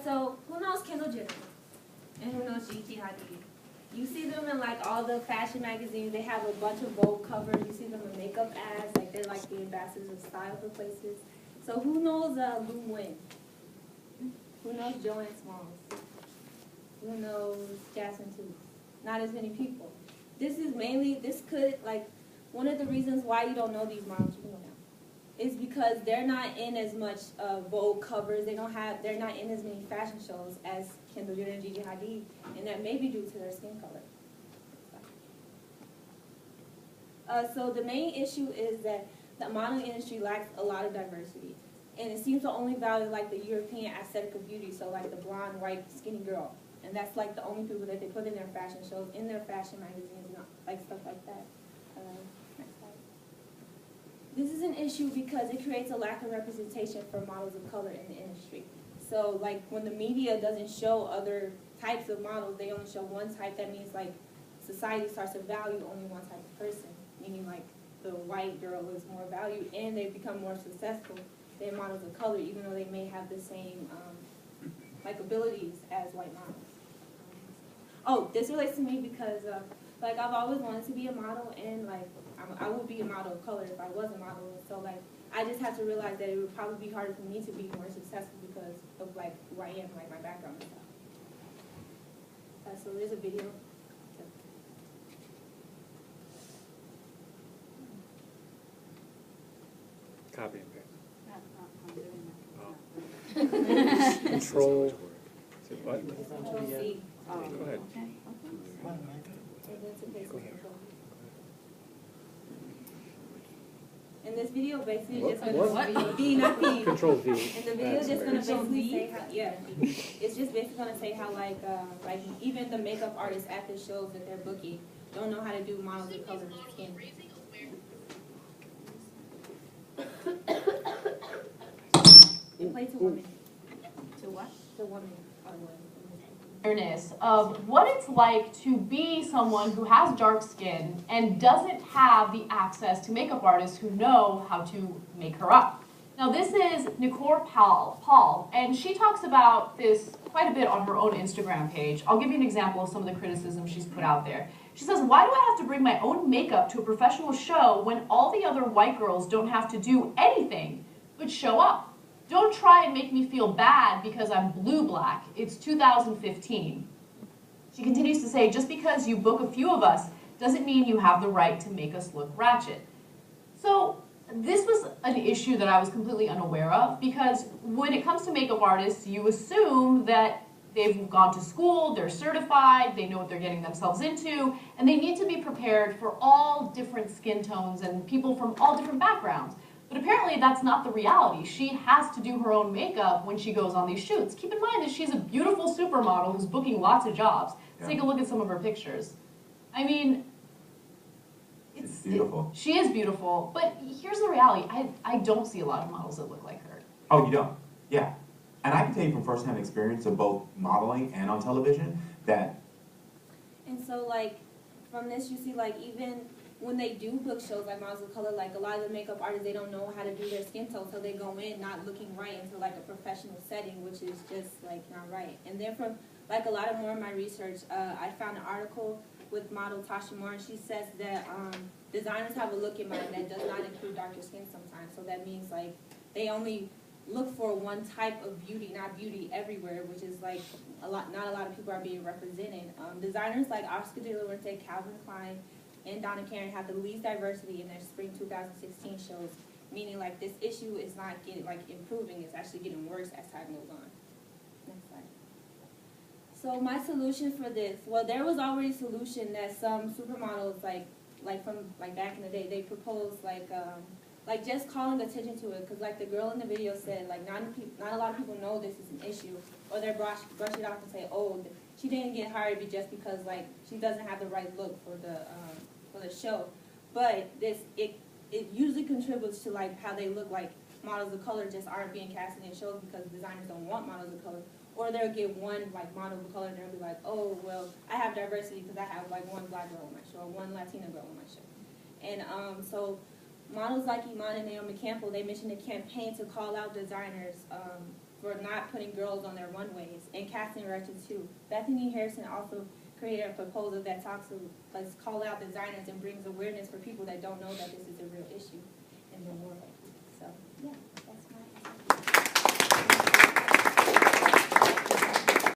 So who knows Kendall Jenner? And who knows Gigi Hadid? You see them in like all the fashion magazines. They have a bunch of Vogue covers. You see them in makeup ads. Like they're like the ambassadors of style for places. So who knows Lu Nguyen? Who knows Joanne Smalls? Who knows Jasmine Tooth? Not as many people. This is mainly, this could, like, one of the reasons why you don't know these models, you know now, is because they're not in as much Vogue covers. They're not in as many fashion shows as Kendall Jenner and Gigi Hadid, and that may be due to their skin color. So the main issue is that the modeling industry lacks a lot of diversity, and it seems to only value like the European aesthetic of beauty, so like the blonde, white, skinny girl, and that's like the only people that they put in their fashion shows, in their fashion magazines, and like stuff like that. Next slide. This is an issue because it creates a lack of representation for models of color in the industry. So like when the media doesn't show other types of models, they only show one type. That means like society starts to value only one type of person, meaning like the white girl is more valued and they become more successful than models of color, even though they may have the same like abilities as white models. Oh, this relates to me because like I've always wanted to be a model, and like I would be a model of color if I was a model. So like I just have to realize that it would probably be harder for me to be more successful because of like who I am, like my background and stuff. So there's a video. Copy and paste. Control. What? Control C. Go ahead. And this video basically is just going to be not P. Control V. And the video is just going to basically say how, yeah, it's just basically going to say how like even the makeup artists at the shows that they're booking don't know how to do models of color skin. And play to women. To what? To women. Awareness of what it's like to be someone who has dark skin and doesn't have the access to makeup artists who know how to make her up. Now this is Nicole Paul, and she talks about this quite a bit on her own Instagram page. I'll give you an example of some of the criticism she's put out there. She says, "Why do I have to bring my own makeup to a professional show when all the other white girls don't have to do anything but show up? Don't try and make me feel bad because I'm blue-black. It's 2015. She continues to say, "Just because you book a few of us doesn't mean you have the right to make us look ratchet." So this was an issue that I was completely unaware of, because when it comes to makeup artists, you assume that they've gone to school, they're certified, they know what they're getting themselves into, and they need to be prepared for all different skin tones and people from all different backgrounds. But apparently that's not the reality. She has to do her own makeup when she goes on these shoots. Keep in mind that she's a beautiful supermodel who's booking lots of jobs. Yeah. Take a look at some of her pictures. I mean, it's beautiful. She is beautiful, but here's the reality. I don't see a lot of models that look like her. Oh, you don't? Yeah. And I can tell you from firsthand experience of both modeling and on television that... And so, like, from this you see, like, even when they do book shows like Models of Color, like a lot of the makeup artists, they don't know how to do their skin tone, so they go in not looking right into like a professional setting, which is just like not right. And then from like a lot of more of my research, I found an article with model Tasha Moore, and she says that designers have a look in mind that does not include darker skin sometimes. So that means like they only look for one type of beauty, not beauty everywhere, which is like not a lot of people are being represented. Designers like Oscar de la Renta, Calvin Klein, and Donna Karan have the least diversity in their spring 2016 shows, meaning like this issue is not getting like improving, it's actually getting worse as time goes on. Next slide. So my solution for this, well, there was already a solution that some supermodels like from like back in the day, they proposed like just calling attention to it, because like the girl in the video said, like not a lot of people know this is an issue, or they brush it off and say, oh, she didn't get hired just because like she doesn't have the right look for the show. But it usually contributes to like how they look. Like models of color just aren't being casted in shows because designers don't want models of color, or they'll get one like model of color and they'll be like, oh well, I have diversity because I have like one black girl on my show or one Latina girl on my show. And so models like Iman and Naomi Campbell, they mentioned a campaign to call out designers for not putting girls on their runways, and casting directors too. Bethany Harrison also created a proposal that talks to, let's call out designers and brings awareness for people that don't know that this is a real issue in the world. So, yeah.